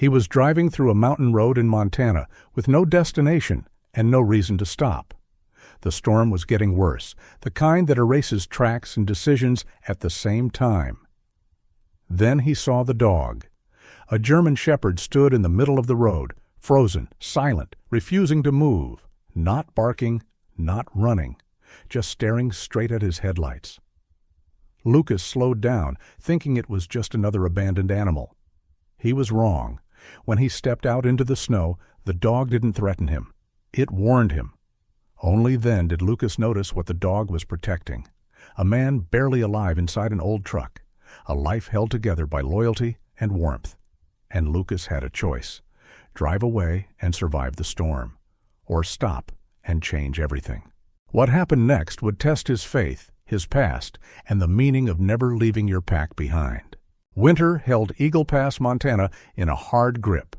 He was driving through a mountain road in Montana with no destination and no reason to stop. The storm was getting worse, the kind that erases tracks and decisions at the same time. Then he saw the dog. A German shepherd stood in the middle of the road, frozen, silent, refusing to move, not barking, not running, just staring straight at his headlights. Lucas slowed down, thinking it was just another abandoned animal. He was wrong. When he stepped out into the snow, the dog didn't threaten him. It warned him. Only then did Lucas notice what the dog was protecting. A man barely alive inside an old truck. A life held together by loyalty and warmth. And Lucas had a choice. Drive away and survive the storm. Or stop and change everything. What happened next would test his faith, his past, and the meaning of never leaving your pack behind. Winter held Eagle Pass, Montana, in a hard grip.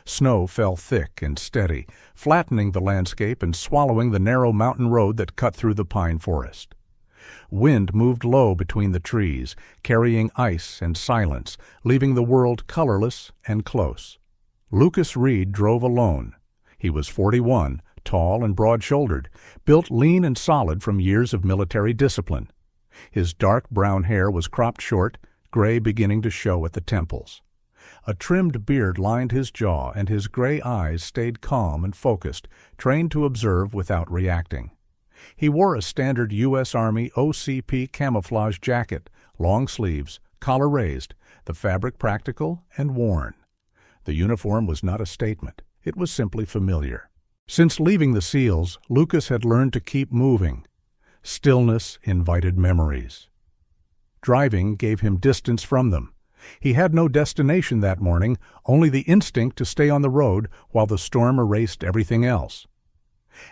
Snow fell thick and steady, flattening the landscape and swallowing the narrow mountain road that cut through the pine forest. Wind moved low between the trees, carrying ice and silence, leaving the world colorless and close. Lucas Reed drove alone. He was 41, tall and broad-shouldered, built lean and solid from years of military discipline. His dark brown hair was cropped short, gray beginning to show at the temples. A trimmed beard lined his jaw, and his gray eyes stayed calm and focused, trained to observe without reacting. He wore a standard U.S. Army OCP camouflage jacket, long sleeves, collar raised, the fabric practical and worn. The uniform was not a statement. It was simply familiar. Since leaving the SEALs, Lucas had learned to keep moving. Stillness invited memories. Driving gave him distance from them. He had no destination that morning, only the instinct to stay on the road while the storm erased everything else.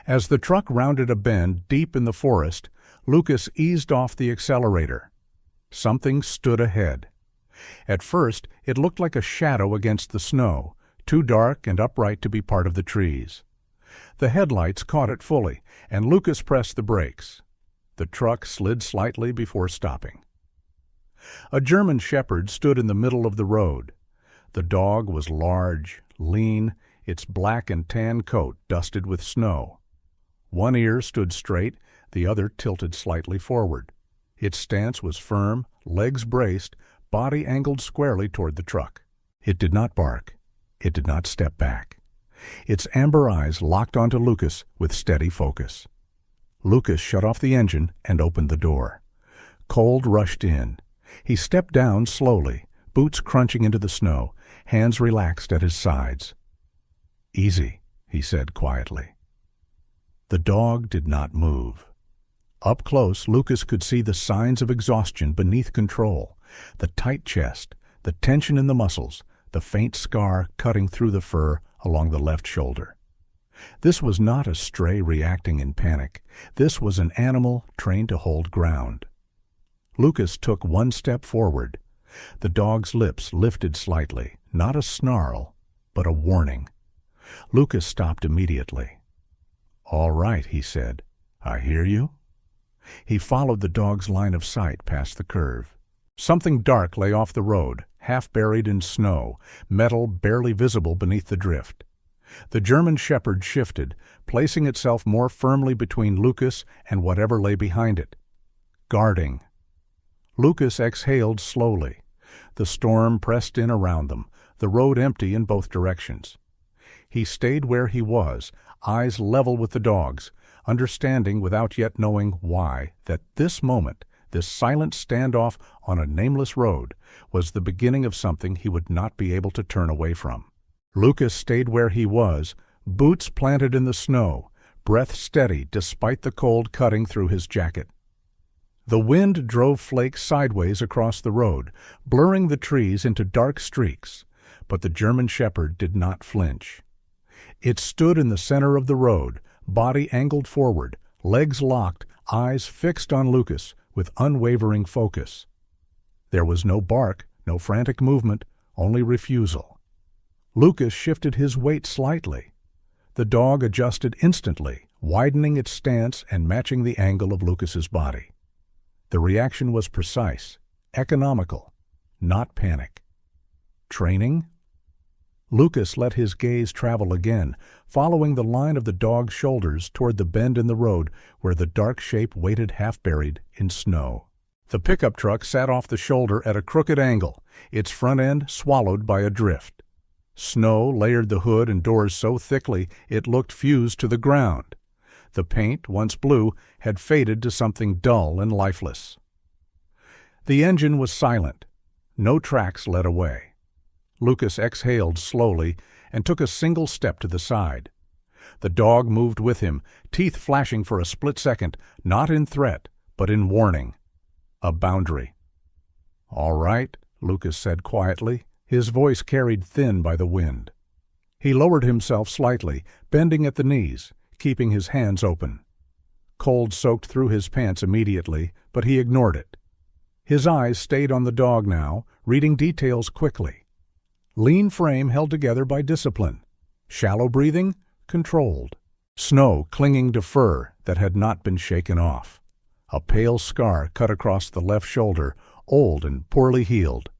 As the truck rounded a bend deep in the forest, Lucas eased off the accelerator. Something stood ahead. At first, it looked like a shadow against the snow, too dark and upright to be part of the trees. The headlights caught it fully, and Lucas pressed the brakes. The truck slid slightly before stopping. A German shepherd stood in the middle of the road. The dog was large, lean, its black and tan coat dusted with snow. One ear stood straight, the other tilted slightly forward. Its stance was firm, legs braced, body angled squarely toward the truck. It did not bark. It did not step back. Its amber eyes locked onto Lucas with steady focus. Lucas shut off the engine and opened the door. Cold rushed in. He stepped down slowly, boots crunching into the snow, hands relaxed at his sides. "Easy," he said quietly. The dog did not move. Up close, Lucas could see the signs of exhaustion beneath control, the tight chest, the tension in the muscles, the faint scar cutting through the fur along the left shoulder. This was not a stray reacting in panic. This was an animal trained to hold ground. Lucas took one step forward. The dog's lips lifted slightly, not a snarl, but a warning. Lucas stopped immediately. "All right," he said. "I hear you." He followed the dog's line of sight past the curve. Something dark lay off the road, half buried in snow, metal barely visible beneath the drift. The German shepherd shifted, placing itself more firmly between Lucas and whatever lay behind it. Guarding. Lucas exhaled slowly. The storm pressed in around them, the road empty in both directions. He stayed where he was, eyes level with the dog's, understanding without yet knowing why that this moment, this silent standoff on a nameless road, was the beginning of something he would not be able to turn away from. Lucas stayed where he was, boots planted in the snow, breath steady despite the cold cutting through his jacket. The wind drove flakes sideways across the road, blurring the trees into dark streaks, but the German shepherd did not flinch. It stood in the center of the road, body angled forward, legs locked, eyes fixed on Lucas with unwavering focus. There was no bark, no frantic movement, only refusal. Lucas shifted his weight slightly. The dog adjusted instantly, widening its stance and matching the angle of Lucas's body. The reaction was precise, economical, not panic. Training? Lucas let his gaze travel again, following the line of the dog's shoulders toward the bend in the road where the dark shape waited half-buried in snow. The pickup truck sat off the shoulder at a crooked angle, its front end swallowed by a drift. Snow layered the hood and doors so thickly it looked fused to the ground. The paint, once blue, had faded to something dull and lifeless. The engine was silent. No tracks led away. Lucas exhaled slowly and took a single step to the side. The dog moved with him, teeth flashing for a split second, not in threat, but in warning. A boundary. "All right," Lucas said quietly, his voice carried thin by the wind. He lowered himself slightly, bending at the knees, keeping his hands open. Cold soaked through his pants immediately, but he ignored it. His eyes stayed on the dog now, reading details quickly. Lean frame held together by discipline. Shallow breathing, controlled. Snow clinging to fur that had not been shaken off. A pale scar cut across the left shoulder, old and poorly healed.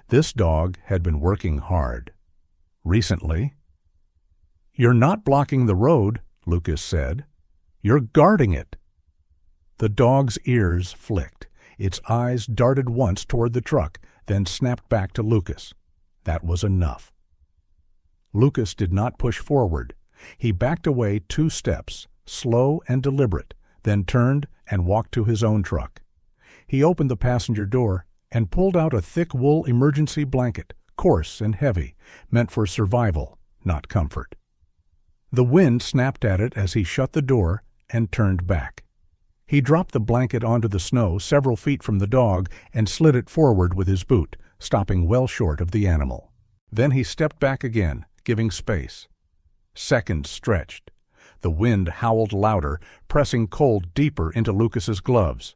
This dog had been working hard. Recently. "You're not blocking the road," Lucas said. "You're guarding it." The dog's ears flicked. Its eyes darted once toward the truck, then snapped back to Lucas. That was enough. Lucas did not push forward. He backed away 2 steps, slow and deliberate, then turned and walked to his own truck. He opened the passenger door and pulled out a thick wool emergency blanket, coarse and heavy, meant for survival, not comfort. The wind snapped at it as he shut the door and turned back. He dropped the blanket onto the snow several feet from the dog and slid it forward with his boot, stopping well short of the animal. Then he stepped back again, giving space. Seconds stretched. The wind howled louder, pressing cold deeper into Lucas's gloves.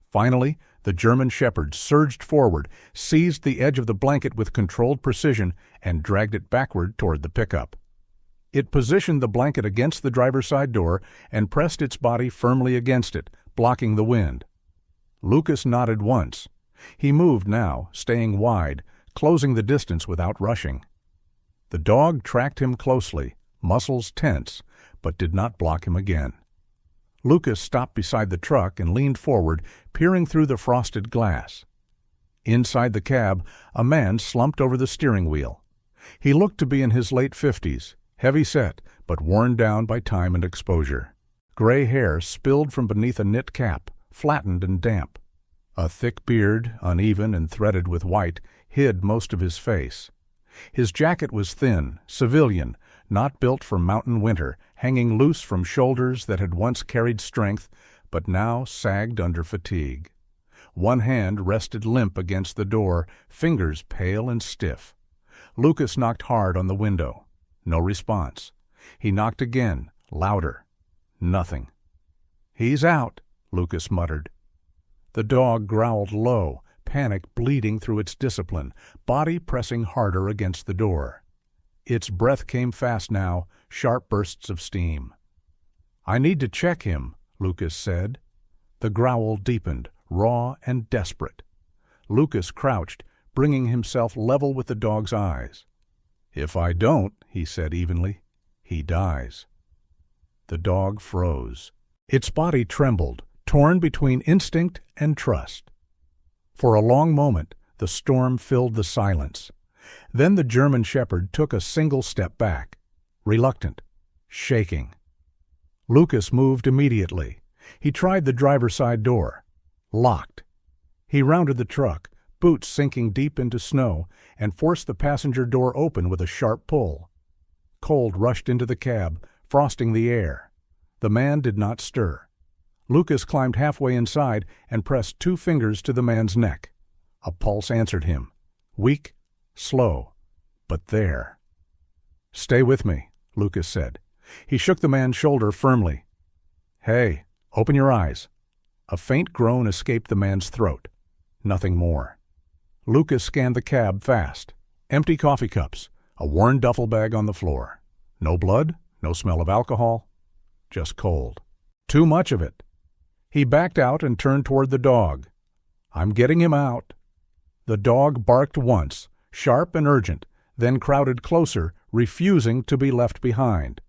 Finally, the German shepherd surged forward, seized the edge of the blanket with controlled precision, and dragged it backward toward the pickup. It positioned the blanket against the driver's side door and pressed its body firmly against it, blocking the wind. Lucas nodded once. He moved now, staying wide, closing the distance without rushing. The dog tracked him closely, muscles tense, but did not block him again. Lucas stopped beside the truck and leaned forward, peering through the frosted glass. Inside the cab, a man slumped over the steering wheel. He looked to be in his late 50s, heavy-set, but worn down by time and exposure. Gray hair spilled from beneath a knit cap, flattened and damp. A thick beard, uneven and threaded with white, hid most of his face. His jacket was thin, civilian, not built for mountain winter, hanging loose from shoulders that had once carried strength, but now sagged under fatigue. One hand rested limp against the door, fingers pale and stiff. Lucas knocked hard on the window. No response. He knocked again, louder. Nothing. "He's out," Lucas muttered. The dog growled low, panic bleeding through its discipline, body pressing harder against the door. Its breath came fast now, sharp bursts of steam. "I need to check him," Lucas said. The growl deepened, raw and desperate. Lucas crouched, bringing himself level with the dog's eyes. "If I don't," he said evenly, "he dies." The dog froze. Its body trembled, torn between instinct and trust. For a long moment, the storm filled the silence. Then the German shepherd took a single step back, reluctant, shaking. Lucas moved immediately. He tried the driver's side door. Locked. He rounded the truck, boots sinking deep into snow, and forced the passenger door open with a sharp pull. Cold rushed into the cab, frosting the air. The man did not stir. Lucas climbed halfway inside and pressed 2 fingers to the man's neck. A pulse answered him. Weak, slow, but there. "Stay with me," Lucas said. He shook the man's shoulder firmly. "Hey, open your eyes." A faint groan escaped the man's throat. Nothing more. Lucas scanned the cab fast. Empty coffee cups, a worn duffel bag on the floor. No blood, no smell of alcohol, just cold. Too much of it. He backed out and turned toward the dog. "I'm getting him out." The dog barked once, sharp and urgent, then crowded closer, refusing to be left behind.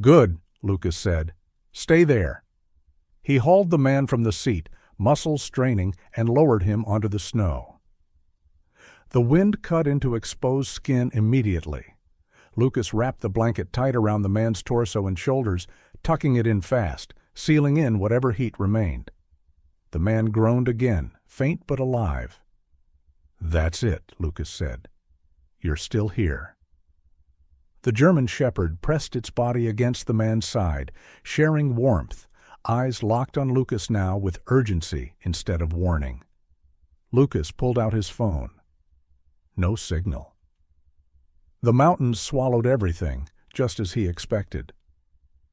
"Good," Lucas said. "Stay there." He hauled the man from the seat, muscles straining, and lowered him onto the snow. The wind cut into exposed skin immediately. Lucas wrapped the blanket tight around the man's torso and shoulders, tucking it in fast, sealing in whatever heat remained. The man groaned again, faint but alive. "That's it," Lucas said. "You're still here." The German shepherd pressed its body against the man's side, sharing warmth, eyes locked on Lucas now with urgency instead of warning. Lucas pulled out his phone. No signal. The mountains swallowed everything, just as he expected.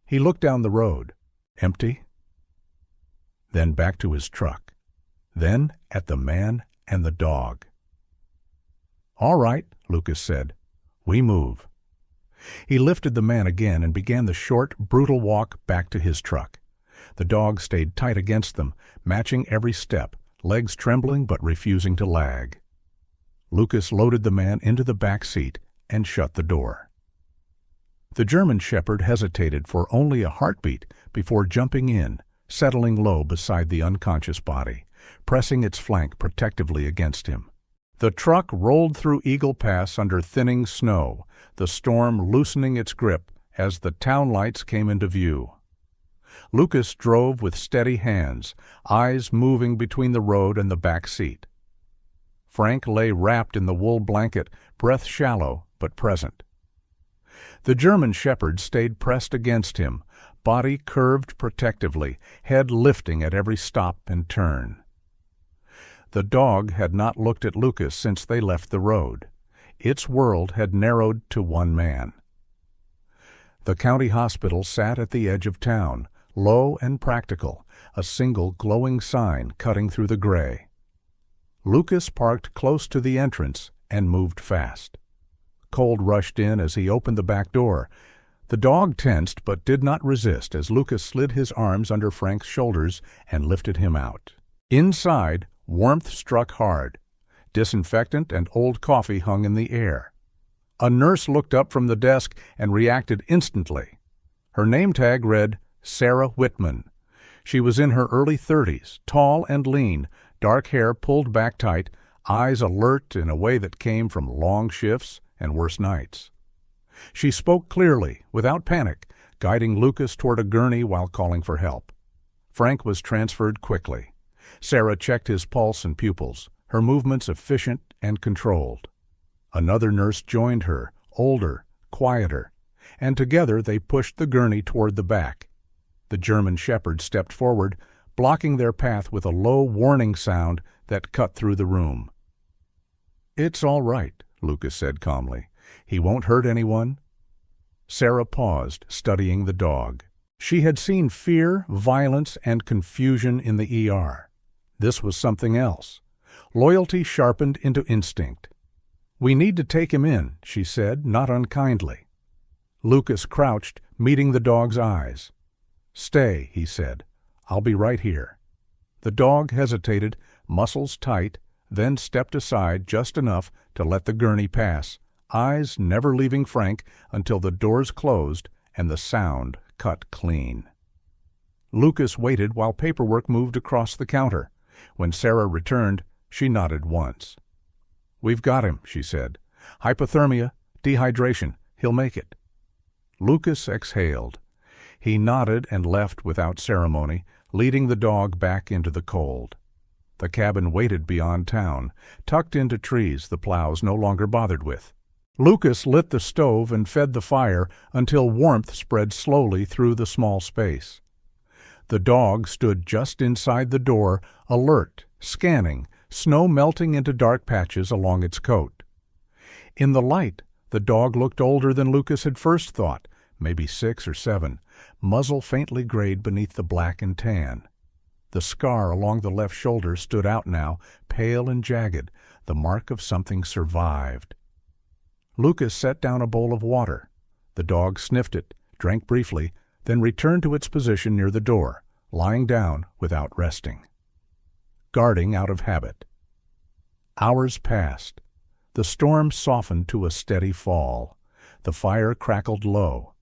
He looked down the road. Empty. Then back to his truck. Then at the man and the dog. "All right," Lucas said. "We move." He lifted the man again and began the short, brutal walk back to his truck. The dog stayed tight against them, matching every step, legs trembling but refusing to lag. Lucas loaded the man into the back seat and shut the door. The German shepherd hesitated for only a heartbeat before jumping in, settling low beside the unconscious body, pressing its flank protectively against him. The truck rolled through Eagle Pass under thinning snow, the storm loosening its grip as the town lights came into view. Lucas drove with steady hands, eyes moving between the road and the back seat. Frank lay wrapped in the wool blanket, breath shallow but present. The German shepherd stayed pressed against him, body curved protectively, head lifting at every stop and turn. The dog had not looked at Lucas since they left the road. Its world had narrowed to one man. The county hospital sat at the edge of town, low and practical, a single glowing sign cutting through the gray. Lucas parked close to the entrance and moved fast. Cold rushed in as he opened the back door. The dog tensed but did not resist as Lucas slid his arms under Frank's shoulders and lifted him out. Inside, warmth struck hard. Disinfectant and old coffee hung in the air. A nurse looked up from the desk and reacted instantly. Her name tag read Sarah Whitman. She was in her early 30s, tall and lean, dark hair pulled back tight, eyes alert in a way that came from long shifts and worse nights. She spoke clearly, without panic, guiding Lucas toward a gurney while calling for help. Frank was transferred quickly. Sarah checked his pulse and pupils, her movements efficient and controlled. Another nurse joined her, older, quieter, and together they pushed the gurney toward the back. The German shepherd stepped forward, blocking their path with a low warning sound that cut through the room. "It's all right," Lucas said calmly. "He won't hurt anyone." Sarah paused, studying the dog. She had seen fear, violence, and confusion in the ER. This was something else. Loyalty sharpened into instinct. "We need to take him in," she said, not unkindly. Lucas crouched, meeting the dog's eyes. "Stay," he said. "I'll be right here." The dog hesitated, muscles tight, then stepped aside just enough to let the gurney pass, eyes never leaving Frank until the doors closed and the sound cut clean. Lucas waited while paperwork moved across the counter. When Sarah returned, she nodded once. "We've got him," she said. "Hypothermia, dehydration. He'll make it." Lucas exhaled. He nodded and left without ceremony, leading the dog back into the cold. The cabin waited beyond town, tucked into trees the plows no longer bothered with. Lucas lit the stove and fed the fire until warmth spread slowly through the small space. The dog stood just inside the door, alert, scanning, snow melting into dark patches along its coat. In the light, the dog looked older than Lucas had first thought, maybe 6 or 7, muzzle faintly grayed beneath the black and tan. The scar along the left shoulder stood out now, pale and jagged, the mark of something survived. Lucas set down a bowl of water. The dog sniffed it, drank briefly, then returned to its position near the door, lying down without resting. Guarding out of habit. Hours passed. The storm softened to a steady fall. The fire crackled low.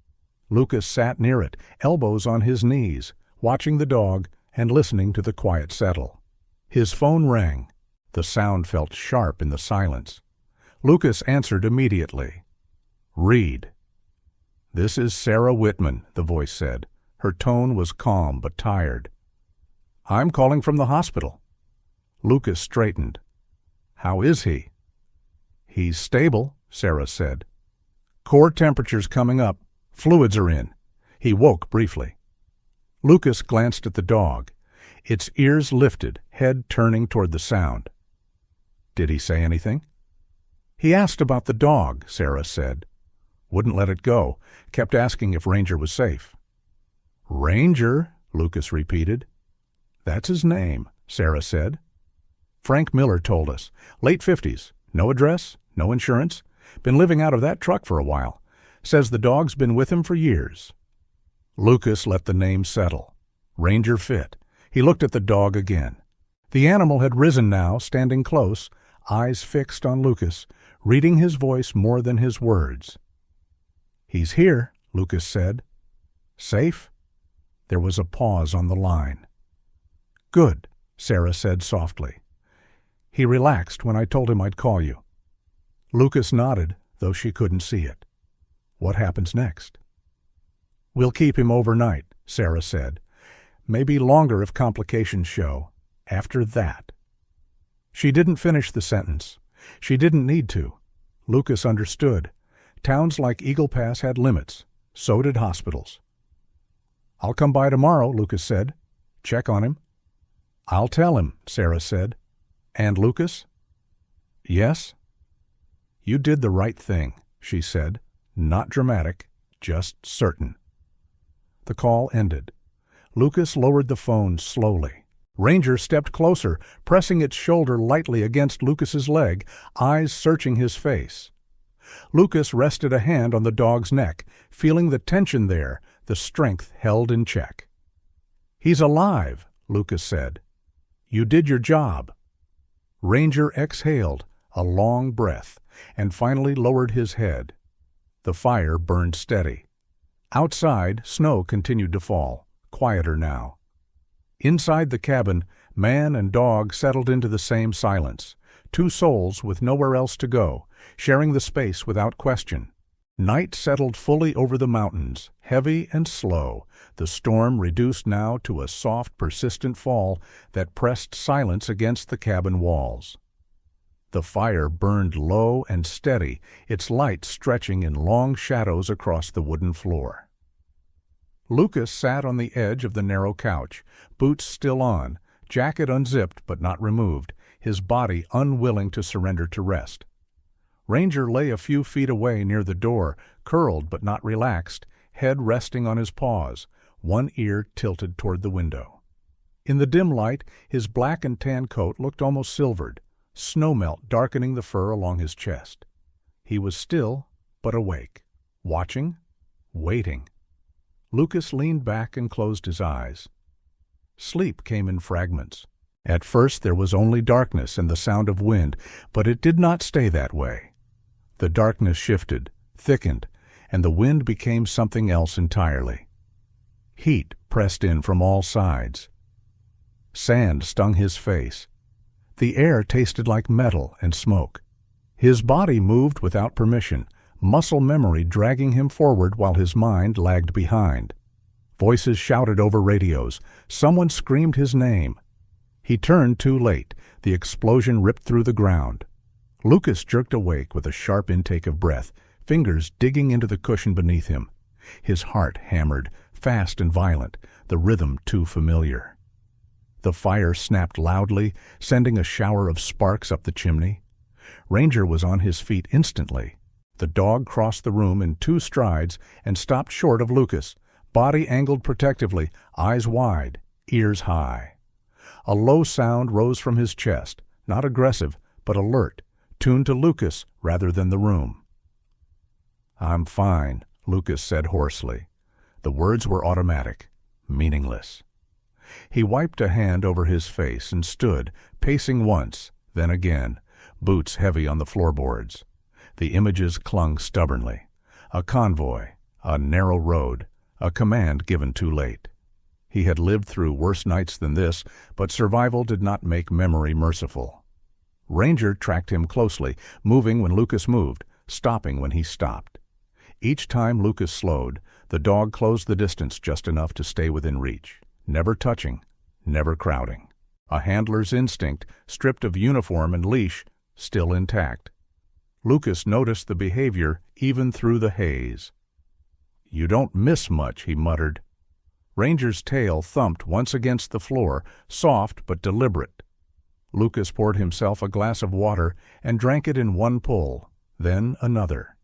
Lucas sat near it, elbows on his knees, watching the dog and listening to the quiet settle. His phone rang. The sound felt sharp in the silence. Lucas answered immediately. "Reed." "This is Sarah Whitman," the voice said. Her tone was calm but tired. "I'm calling from the hospital." Lucas straightened. "How is he?" "He's stable," Sarah said. "Core temperature's coming up. Fluids are in." He woke briefly. Lucas glanced at the dog, its ears lifted, head turning toward the sound. "Did he say anything?" "He asked about the dog," Sarah said. "Wouldn't let it go. Kept asking if Ranger was safe." "Ranger?" Lucas repeated. "That's his name," Sarah said. "Frank Miller told us. Late 50s. No address, no insurance. Been living out of that truck for a while. Says the dog's been with him for years." Lucas let the name settle. Ranger fit. He looked at the dog again. The animal had risen now, standing close, eyes fixed on Lucas, reading his voice more than his words. "He's here," Lucas said. "Safe?" There was a pause on the line. "Good," Sarah said softly. "He relaxed when I told him I'd call you." Lucas nodded, though she couldn't see it. "What happens next?" "We'll keep him overnight," Sarah said. "Maybe longer if complications show. After that." She didn't finish the sentence. She didn't need to. Lucas understood. Towns like Eagle Pass had limits. So did hospitals. "I'll come by tomorrow," Lucas said. "Check on him." "I'll tell him," Sarah said. "And Lucas?" "Yes?" "You did the right thing," she said. Not dramatic, just certain. The call ended. Lucas lowered the phone slowly. Ranger stepped closer, pressing its shoulder lightly against Lucas's leg, eyes searching his face. Lucas rested a hand on the dog's neck, feeling the tension there, the strength held in check. "He's alive," Lucas said. "You did your job." Ranger exhaled, a long breath, and finally lowered his head. The fire burned steady. Outside, snow continued to fall, quieter now. Inside the cabin, man and dog settled into the same silence, two souls with nowhere else to go, sharing the space without question. Night settled fully over the mountains, heavy and slow, the storm reduced now to a soft, persistent fall that pressed silence against the cabin walls. The fire burned low and steady, its light stretching in long shadows across the wooden floor. Lucas sat on the edge of the narrow couch, boots still on, jacket unzipped but not removed, his body unwilling to surrender to rest. Ranger lay a few feet away near the door, curled but not relaxed, head resting on his paws, one ear tilted toward the window. In the dim light, his black and tan coat looked almost silvered, snowmelt darkening the fur along his chest. He was still, but awake, watching, waiting. Lucas leaned back and closed his eyes. Sleep came in fragments. At first there was only darkness and the sound of wind, but it did not stay that way. The darkness shifted, thickened, and the wind became something else entirely. Heat pressed in from all sides. Sand stung his face. The air tasted like metal and smoke. His body moved without permission, muscle memory dragging him forward while his mind lagged behind. Voices shouted over radios. Someone screamed his name. He turned too late. The explosion ripped through the ground. Lucas jerked awake with a sharp intake of breath, fingers digging into the cushion beneath him. His heart hammered, fast and violent, the rhythm too familiar. The fire snapped loudly, sending a shower of sparks up the chimney. Ranger was on his feet instantly. The dog crossed the room in 2 strides and stopped short of Lucas, body angled protectively, eyes wide, ears high. A low sound rose from his chest, not aggressive, but alert, tuned to Lucas rather than the room. "I'm fine," Lucas said hoarsely. The words were automatic, meaningless. He wiped a hand over his face and stood, pacing once, then again, boots heavy on the floorboards. The images clung stubbornly. A convoy, a narrow road, a command given too late. He had lived through worse nights than this, but survival did not make memory merciful. Ranger tracked him closely, moving when Lucas moved, stopping when he stopped. Each time Lucas slowed, the dog closed the distance just enough to stay within reach, never touching, never crowding. A handler's instinct, stripped of uniform and leash, still intact. Lucas noticed the behavior even through the haze. "You don't miss much," he muttered. Ranger's tail thumped once against the floor, soft but deliberate. Lucas poured himself a glass of water and drank it in one pull, then another.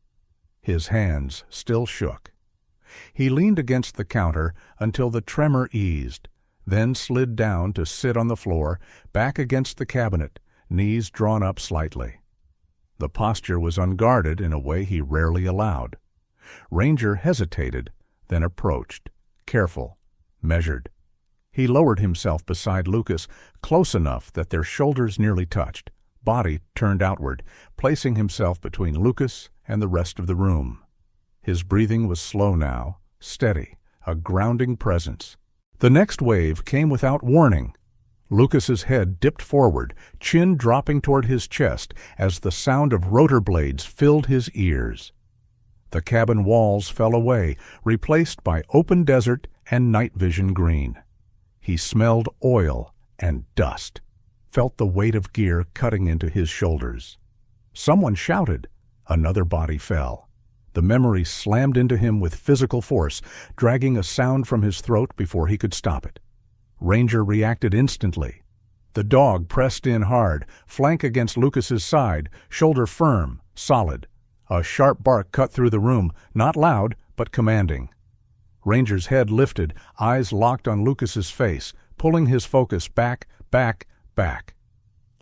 His hands still shook. He leaned against the counter until the tremor eased, then slid down to sit on the floor, back against the cabinet, knees drawn up slightly. The posture was unguarded in a way he rarely allowed. Ranger hesitated, then approached, careful, measured. He lowered himself beside Lucas, close enough that their shoulders nearly touched, body turned outward, placing himself between Lucas and the rest of the room. His breathing was slow now, steady, a grounding presence. The next wave came without warning. Lucas's head dipped forward, chin dropping toward his chest as the sound of rotor blades filled his ears. The cabin walls fell away, replaced by open desert and night vision green. He smelled oil and dust, felt the weight of gear cutting into his shoulders. Someone shouted. Another body fell. The memory slammed into him with physical force, dragging a sound from his throat before he could stop it. Ranger reacted instantly. The dog pressed in hard, flank against Lucas's side, shoulder firm, solid. A sharp bark cut through the room, not loud, but commanding. Ranger's head lifted, eyes locked on Lucas's face, pulling his focus back.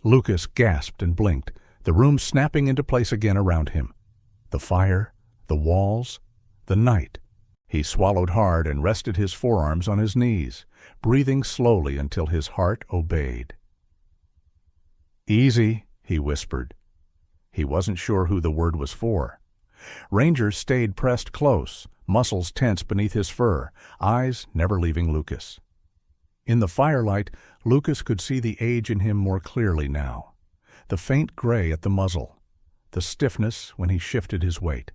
Lucas gasped and blinked, the room snapping into place again around him. The fire, the walls, the night. He swallowed hard and rested his forearms on his knees, breathing slowly until his heart obeyed. "Easy," he whispered. He wasn't sure who the word was for. Ranger stayed pressed close, muscles tense beneath his fur, eyes never leaving Lucas. In the firelight, Lucas could see the age in him more clearly now. The faint gray at the muzzle, the stiffness when he shifted his weight,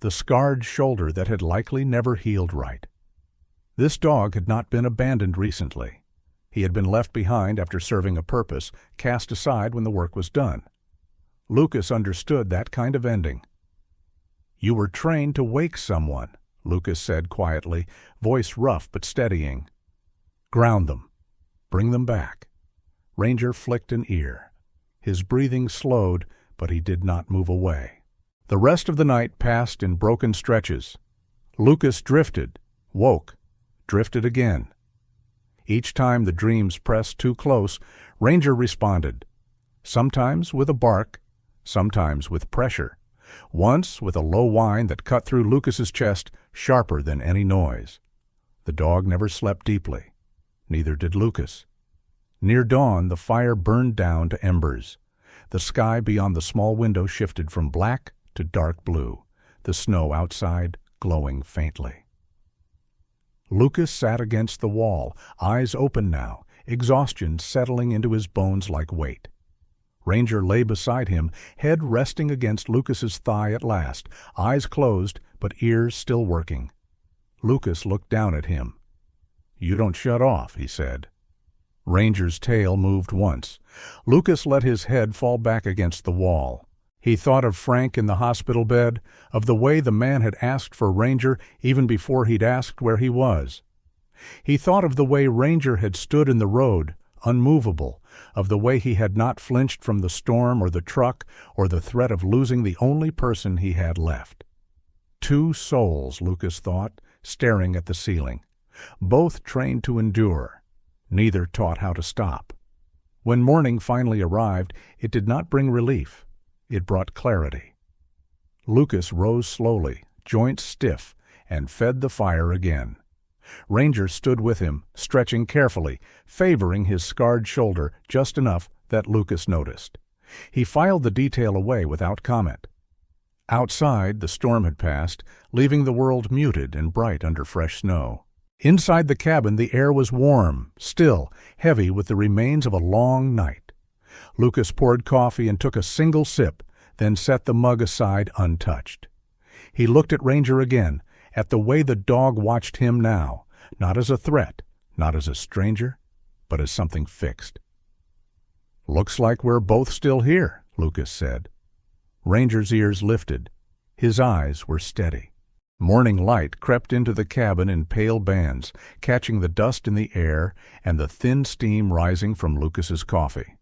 the scarred shoulder that had likely never healed right. This dog had not been abandoned recently. He had been left behind after serving a purpose, cast aside when the work was done. Lucas understood that kind of ending. "You were trained to wake someone," Lucas said quietly, voice rough but steadying. "Ground them. Bring them back." Ranger flicked an ear. His breathing slowed, but he did not move away. The rest of the night passed in broken stretches. Lucas drifted, woke, drifted again. Each time the dreams pressed too close, Ranger responded, sometimes with a bark, sometimes with pressure, once with a low whine that cut through Lucas's chest, sharper than any noise. The dog never slept deeply. Neither did Lucas. Near dawn, the fire burned down to embers. The sky beyond the small window shifted from black to dark blue, the snow outside glowing faintly. Lucas sat against the wall, eyes open now, exhaustion settling into his bones like weight. Ranger lay beside him, head resting against Lucas's thigh at last, eyes closed but ears still working. Lucas looked down at him. "You don't shut off," he said. Ranger's tail moved once. Lucas let his head fall back against the wall. He thought of Frank in the hospital bed, of the way the man had asked for Ranger even before he'd asked where he was. He thought of the way Ranger had stood in the road, unmovable, of the way he had not flinched from the storm or the truck or the threat of losing the only person he had left. Two souls, Lucas thought, staring at the ceiling. Both trained to endure. Neither taught how to stop. When morning finally arrived, it did not bring relief. It brought clarity. Lucas rose slowly, joints stiff, and fed the fire again. Ranger stood with him, stretching carefully, favoring his scarred shoulder just enough that Lucas noticed. He filed the detail away without comment. Outside, the storm had passed, leaving the world muted and bright under fresh snow. Inside the cabin, the air was warm, still, heavy with the remains of a long night. Lucas poured coffee and took a single sip, then set the mug aside untouched. He looked at Ranger again, at the way the dog watched him now, not as a threat, not as a stranger, but as something fixed. "Looks like we're both still here," Lucas said. Ranger's ears lifted. His eyes were steady. Morning light crept into the cabin in pale bands, catching the dust in the air and the thin steam rising from Lucas's coffee.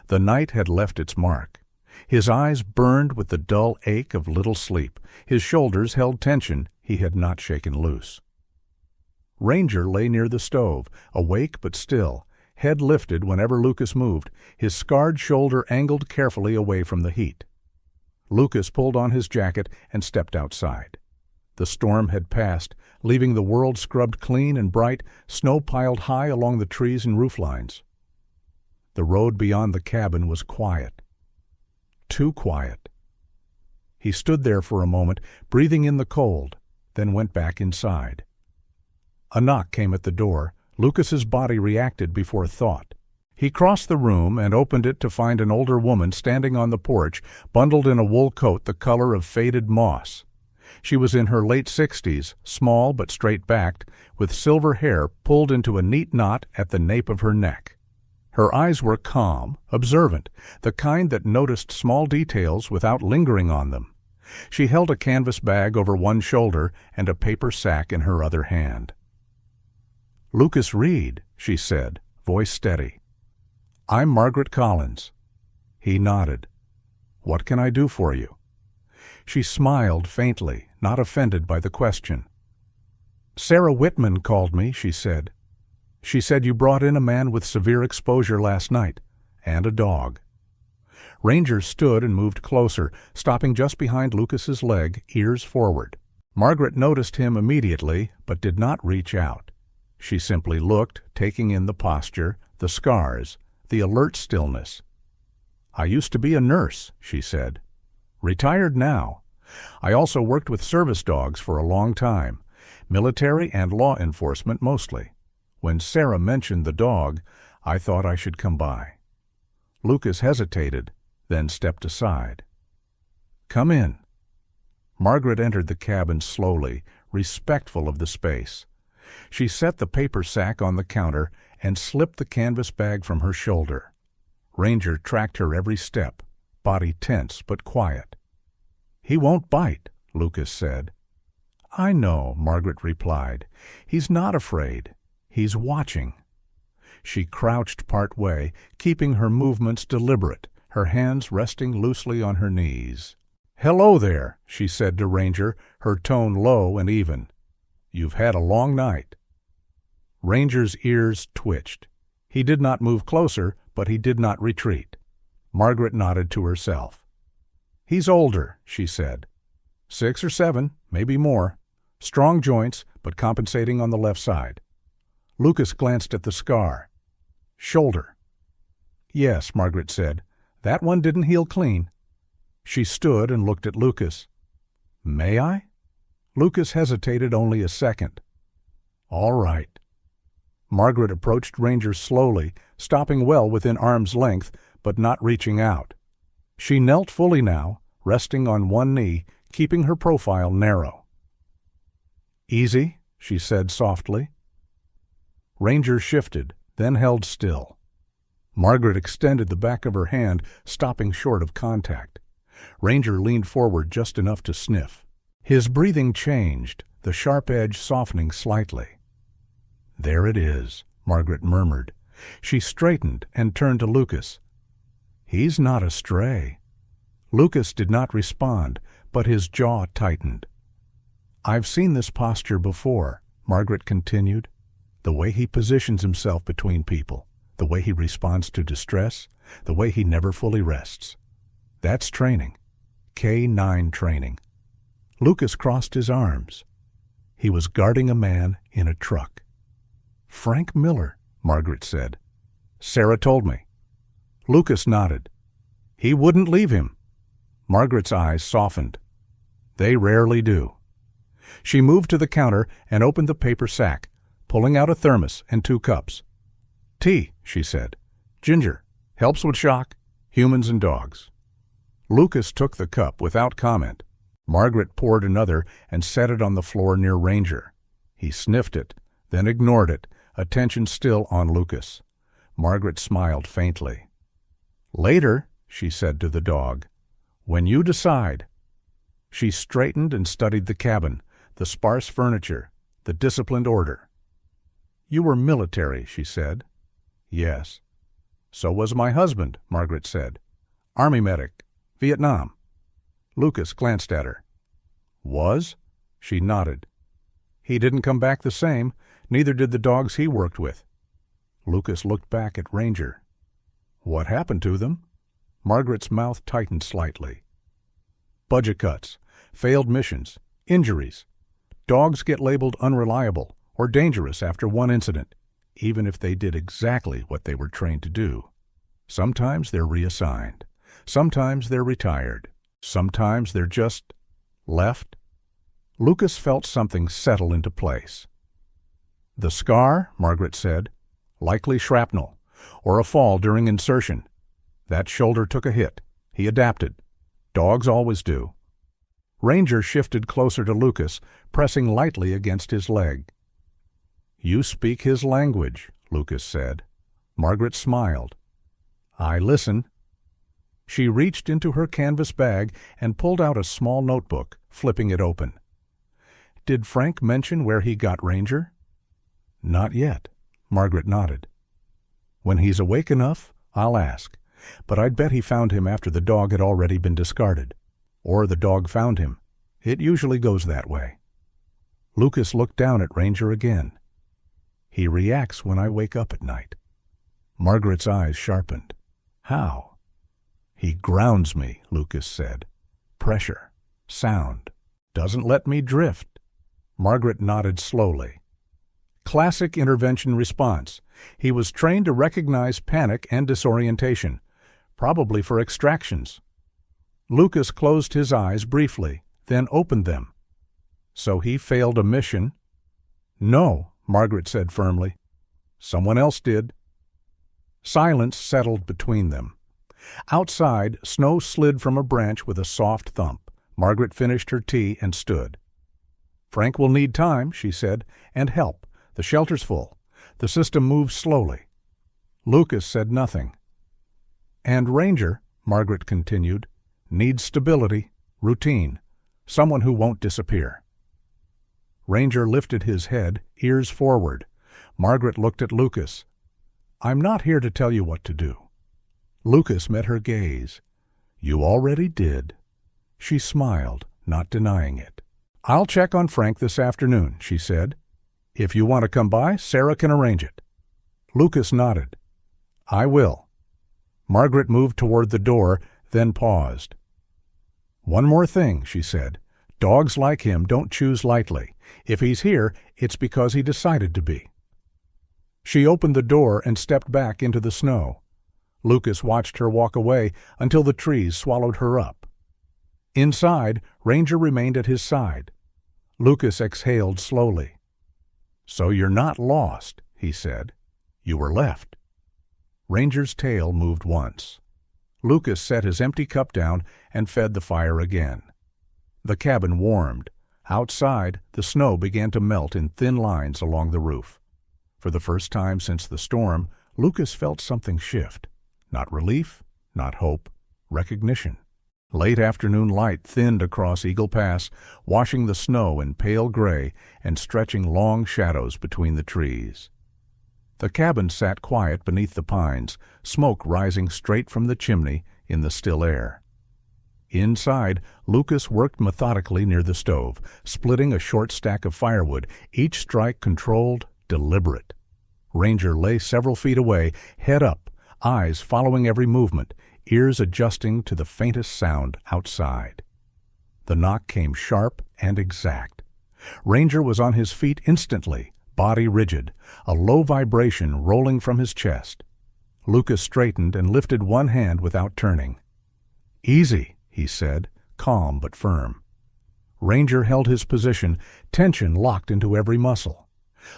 The night had left its mark. His eyes burned with the dull ache of little sleep. His shoulders held tension he had not shaken loose. Ranger lay near the stove, awake but still, head lifted whenever Lucas moved, his scarred shoulder angled carefully away from the heat. Lucas pulled on his jacket and stepped outside. The storm had passed, leaving the world scrubbed clean and bright, snow piled high along the trees and rooflines. The road beyond the cabin was quiet. Too quiet. He stood there for a moment, breathing in the cold, then went back inside. A knock came at the door. Lucas's body reacted before thought. He crossed the room and opened it to find an older woman standing on the porch, bundled in a wool coat the color of faded moss. She was in her late 60s, small but straight-backed, with silver hair pulled into a neat knot at the nape of her neck. Her eyes were calm, observant, the kind that noticed small details without lingering on them. She held a canvas bag over one shoulder and a paper sack in her other hand. "Lucas Reed," she said, voice steady. "I'm Margaret Collins." He nodded. "What can I do for you?" She smiled faintly, not offended by the question. "Sarah Whitman called me," she said. "She said you brought in a man with severe exposure last night, and a dog." Ranger stood and moved closer, stopping just behind Lucas's leg, ears forward. Margaret noticed him immediately, but did not reach out. She simply looked, taking in the posture, the scars, the alert stillness. "I used to be a nurse," she said. "Retired now. I also worked with service dogs for a long time, military and law enforcement mostly. When Sarah mentioned the dog, I thought I should come by." Lucas hesitated, then stepped aside. "Come in." Margaret entered the cabin slowly, respectful of the space. She set the paper sack on the counter and slipped the canvas bag from her shoulder. Ranger tracked her every step, body tense but quiet. "He won't bite," Lucas said. "I know," Margaret replied. "He's not afraid. He's watching." She crouched part way, keeping her movements deliberate, her hands resting loosely on her knees. "Hello there," she said to Ranger, her tone low and even. "You've had a long night." Ranger's ears twitched. He did not move closer, but he did not retreat. Margaret nodded to herself. "He's older," she said. 6 or 7, maybe more. Strong joints, but compensating on the left side. Lucas glanced at the scar. "Shoulder." "Yes," Margaret said. "That one didn't heal clean." She stood and looked at Lucas. "May I?" Lucas hesitated only a second. "All right." Margaret approached Ranger slowly, stopping well within arm's length, but not reaching out. She knelt fully now, resting on one knee, keeping her profile narrow. "Easy," she said softly. Ranger shifted, then held still. Margaret extended the back of her hand, stopping short of contact. Ranger leaned forward just enough to sniff. His breathing changed, the sharp edge softening slightly. "There it is," Margaret murmured. She straightened and turned to Lucas. "He's not a stray." Lucas did not respond, but his jaw tightened. "I've seen this posture before," Margaret continued. "The way he positions himself between people, the way he responds to distress, the way he never fully rests. That's training. K-9 training." Lucas crossed his arms. He was guarding a man in a truck. "Frank Miller," Margaret said. "Sarah told me." Lucas nodded. He wouldn't leave him. Margaret's eyes softened. They rarely do. She moved to the counter and opened the paper sack, pulling out a thermos and 2 cups. "Tea," she said. "Ginger. Helps with shock. Humans and dogs." Lucas took the cup without comment. Margaret poured another and set it on the floor near Ranger. He sniffed it, then ignored it, attention still on Lucas. Margaret smiled faintly. "Later," she said to the dog, "when you decide." She straightened and studied the cabin, the sparse furniture, the disciplined order. "You were military," she said. "Yes." "So was my husband," Margaret said. "Army medic. Vietnam." Lucas glanced at her. "Was?" She nodded. "He didn't come back the same, neither did the dogs he worked with." Lucas looked back at Ranger. "What happened to them?" Margaret's mouth tightened slightly. "Budget cuts, failed missions, injuries. Dogs get labeled unreliable or dangerous after one incident, even if they did exactly what they were trained to do. Sometimes they're reassigned. Sometimes they're retired. Sometimes they're just left." Lucas felt something settle into place. "The scar," Margaret said, "likely shrapnel, or a fall during insertion. That shoulder took a hit. He adapted. Dogs always do." Ranger shifted closer to Lucas, pressing lightly against his leg. "You speak his language," Lucas said. Margaret smiled. "I listen." She reached into her canvas bag and pulled out a small notebook, flipping it open. "Did Frank mention where he got Ranger?" "Not yet." Margaret nodded. "When he's awake enough, I'll ask. But I'd bet he found him after the dog had already been discarded. Or the dog found him. It usually goes that way." Lucas looked down at Ranger again. "He reacts when I wake up at night." Margaret's eyes sharpened. "How?" "He grounds me," Lucas said. "Pressure. Sound. Doesn't let me drift." Margaret nodded slowly. "Classic intervention response. He was trained to recognize panic and disorientation, probably for extractions." Lucas closed his eyes briefly, then opened them. "So he failed a mission?" "No," Margaret said firmly. "Someone else did." Silence settled between them. Outside, snow slid from a branch with a soft thump. Margaret finished her tea and stood. "Frank will need time," she said, "and help. The shelter's full. The system moves slowly." Lucas said nothing. "And Ranger," Margaret continued, "needs stability, routine, someone who won't disappear." Ranger lifted his head, ears forward. Margaret looked at Lucas. "I'm not here to tell you what to do." Lucas met her gaze. "You already did." She smiled, not denying it. "I'll check on Frank this afternoon," she said. "If you want to come by, Sarah can arrange it." Lucas nodded. "I will." Margaret moved toward the door, then paused. "One more thing," she said. "Dogs like him don't choose lightly. If he's here, it's because he decided to be." She opened the door and stepped back into the snow. Lucas watched her walk away until the trees swallowed her up. Inside, Ranger remained at his side. Lucas exhaled slowly. "So you're not lost," he said. "You were left." Ranger's tail moved once. Lucas set his empty cup down and fed the fire again. The cabin warmed. Outside, the snow began to melt in thin lines along the roof. For the first time since the storm, Lucas felt something shift. Not relief, not hope, recognition. Late afternoon light thinned across Eagle Pass, washing the snow in pale gray and stretching long shadows between the trees. The cabin sat quiet beneath the pines, smoke rising straight from the chimney in the still air. Inside, Lucas worked methodically near the stove, splitting a short stack of firewood, each strike controlled, deliberate. Ranger lay several feet away, head up, eyes following every movement, ears adjusting to the faintest sound outside. The knock came sharp and exact. Ranger was on his feet instantly, body rigid, a low vibration rolling from his chest. Lucas straightened and lifted one hand without turning. "Easy," he said, calm but firm. Ranger held his position, tension locked into every muscle.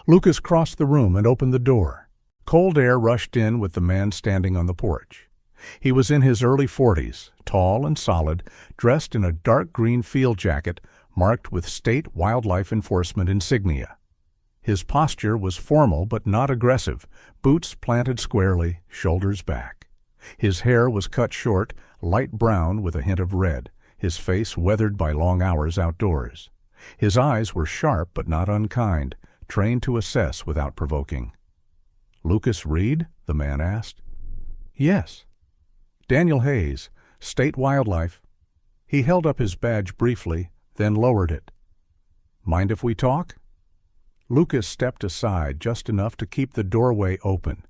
Lucas crossed the room and opened the door. Cold air rushed in with the man standing on the porch. He was in his early 40s, tall and solid, dressed in a dark green field jacket marked with state wildlife enforcement insignia. His posture was formal but not aggressive, boots planted squarely, shoulders back. His hair was cut short, light brown with a hint of red, his face weathered by long hours outdoors. His eyes were sharp but not unkind, trained to assess without provoking. "Lucas Reed?" the man asked. "Yes." "Daniel Hayes, State Wildlife." He held up his badge briefly, then lowered it. "Mind if we talk?" Lucas stepped aside just enough to keep the doorway open.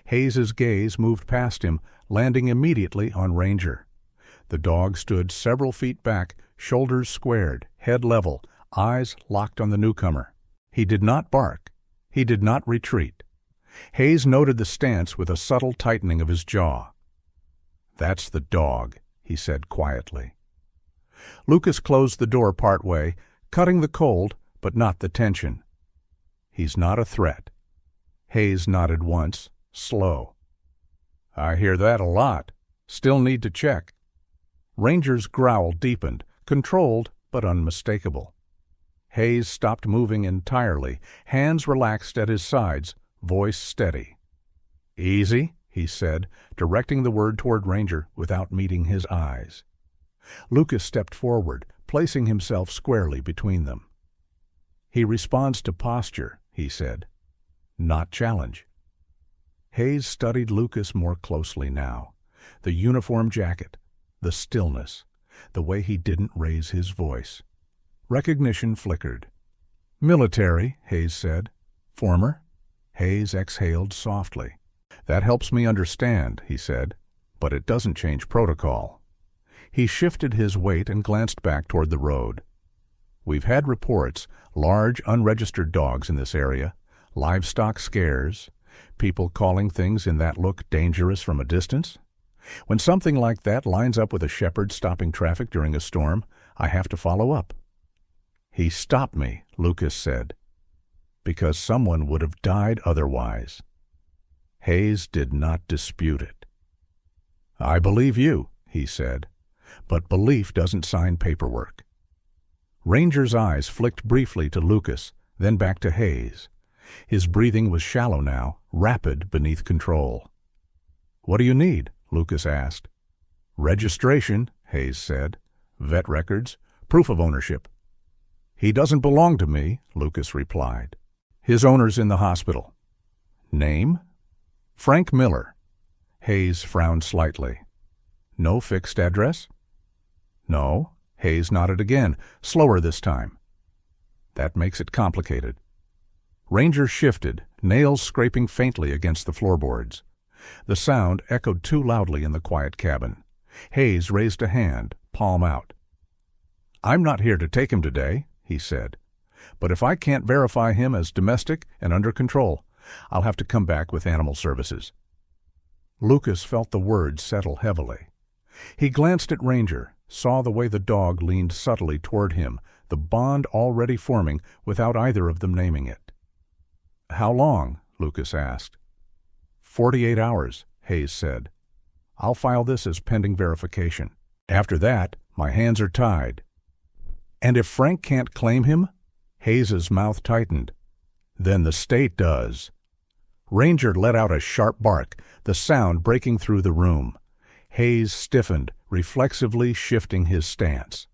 Hayes's gaze moved past him, landing immediately on Ranger. The dog stood several feet back, shoulders squared, head level, eyes locked on the newcomer. He did not bark. He did not retreat. Hayes noted the stance with a subtle tightening of his jaw. "That's the dog," he said quietly. Lucas closed the door partway, cutting the cold, but not the tension. "He's not a threat." Hayes nodded once, slow. "I hear that a lot. Still need to check." Ranger's growl deepened, controlled but unmistakable. Hayes stopped moving entirely, hands relaxed at his sides, voice steady. "Easy," he said, directing the word toward Ranger without meeting his eyes. Lucas stepped forward, placing himself squarely between them. "He responds to posture," he said, "not challenge." Hayes studied Lucas more closely now. The uniform jacket, the stillness, the way he didn't raise his voice. Recognition flickered. "Military," Hayes said. "Former?" Hayes exhaled softly. "That helps me understand," he said, "but it doesn't change protocol." He shifted his weight and glanced back toward the road. "We've had reports, large unregistered dogs in this area, livestock scares, people calling things in that look dangerous from a distance. When something like that lines up with a shepherd stopping traffic during a storm, I have to follow up." "He stopped me," Lucas said, "because someone would have died otherwise." Hayes did not dispute it. "I believe you," he said, "but belief doesn't sign paperwork." Ranger's eyes flicked briefly to Lucas, then back to Hayes. His breathing was shallow now, rapid beneath control. "What do you need?" Lucas asked. "Registration," Hayes said. "Vet records, proof of ownership." "He doesn't belong to me," Lucas replied. "His owner's in the hospital." "Name?" "Frank Miller." Hayes frowned slightly. "No fixed address?" "No." Hayes nodded again, slower this time. "That makes it complicated." Ranger shifted, nails scraping faintly against the floorboards. The sound echoed too loudly in the quiet cabin. Hayes raised a hand, palm out. "I'm not here to take him today," he said. "But if I can't verify him as domestic and under control, I'll have to come back with animal services." Lucas felt the words settle heavily. He glanced at Ranger, saw the way the dog leaned subtly toward him, the bond already forming without either of them naming it. "How long?" Lucas asked. 48 hours, Hayes said. "I'll file this as pending verification. After that, my hands are tied." "And if Frank can't claim him?" Hayes's mouth tightened. "Then the state does." Ranger let out a sharp bark, the sound breaking through the room. Hayes stiffened, reflexively shifting his stance.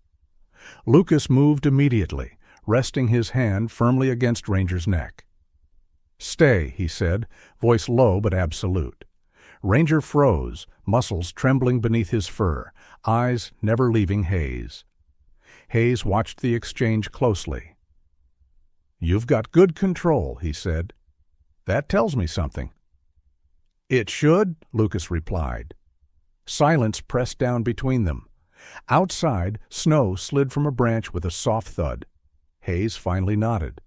Lucas moved immediately, resting his hand firmly against Ranger's neck. "Stay," he said, voice low but absolute. Ranger froze, muscles trembling beneath his fur, eyes never leaving Hayes. Hayes watched the exchange closely. "You've got good control," he said. "That tells me something." "It should," Lucas replied. Silence pressed down between them. Outside, snow slid from a branch with a soft thud. Hayes finally nodded.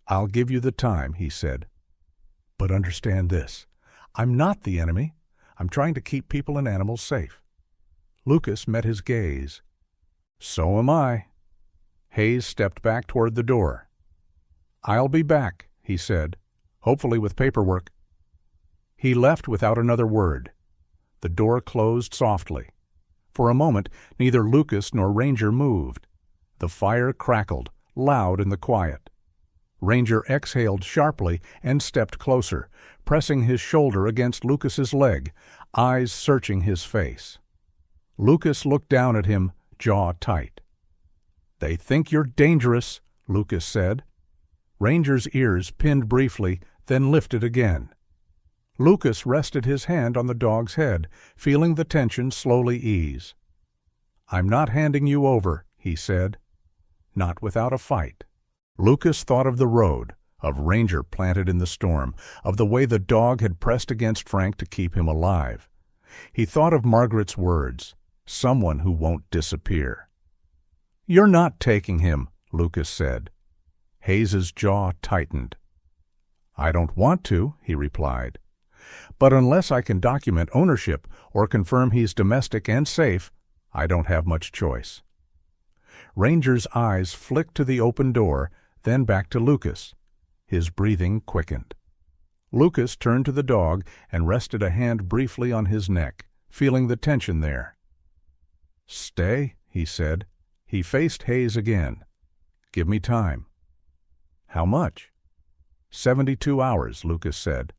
"I'll give you the time," he said. "But understand this. I'm not the enemy. I'm trying to keep people and animals safe." Lucas met his gaze. "So am I." Hayes stepped back toward the door. "I'll be back," he said, "hopefully with paperwork." He left without another word. The door closed softly. For a moment, neither Lucas nor Ranger moved. The fire crackled, loud in the quiet. Ranger exhaled sharply and stepped closer, pressing his shoulder against Lucas's leg, eyes searching his face. Lucas looked down at him, jaw tight. "They think you're dangerous," Lucas said. Ranger's ears pinned briefly, then lifted again. Lucas rested his hand on the dog's head, feeling the tension slowly ease. "I'm not handing you over," he said. "Not without a fight." Lucas thought of the road, of Ranger planted in the storm, of the way the dog had pressed against Frank to keep him alive. He thought of Margaret's words, "Someone who won't disappear." "You're not taking him," Lucas said. Hayes's jaw tightened. "I don't want to," he replied. "But unless I can document ownership or confirm he's domestic and safe, I don't have much choice." Ranger's eyes flicked to the open door, then back to Lucas. His breathing quickened. Lucas turned to the dog and rested a hand briefly on his neck, feeling the tension there. "Stay," he said. He faced Hayes again. "Give me time." "How much?" 72 hours, Lucas said.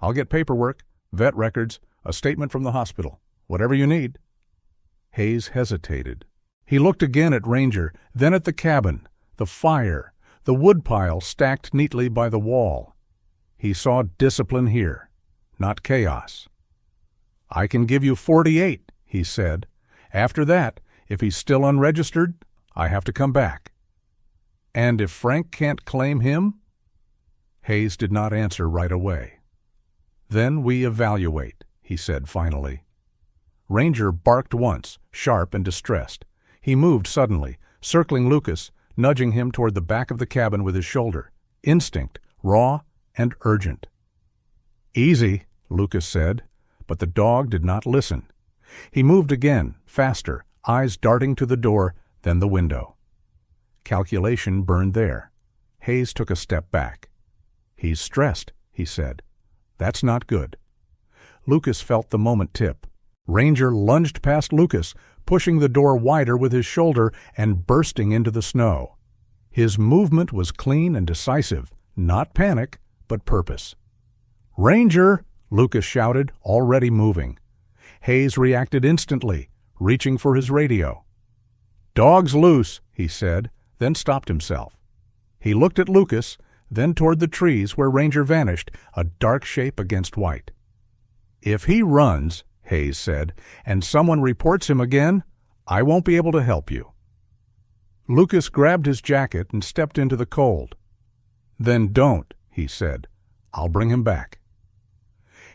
"I'll get paperwork, vet records, a statement from the hospital, whatever you need." Hayes hesitated. He looked again at Ranger, then at the cabin, the fire, the woodpile stacked neatly by the wall. He saw discipline here, not chaos. "I can give you 48, he said. "After that, if he's still unregistered, I have to come back." "And if Frank can't claim him?" Hayes did not answer right away. "Then we evaluate," he said finally. Ranger barked once, sharp and distressed. He moved suddenly, circling Lucas, nudging him toward the back of the cabin with his shoulder. Instinct, raw and urgent. "Easy," Lucas said, but the dog did not listen. He moved again, faster, eyes darting to the door, then the window. Calculation burned there. Hayes took a step back. "He's stressed," he said. "That's not good." Lucas felt the moment tip. Ranger lunged past Lucas, pushing the door wider with his shoulder and bursting into the snow. His movement was clean and decisive, not panic, but purpose. "Ranger!" Lucas shouted, already moving. Hayes reacted instantly, reaching for his radio. "Dog's loose," he said, then stopped himself. He looked at Lucas, then toward the trees where Ranger vanished, a dark shape against white. "If he runs," Hayes said, "and someone reports him again, I won't be able to help you." Lucas grabbed his jacket and stepped into the cold. "Then don't," he said. "I'll bring him back."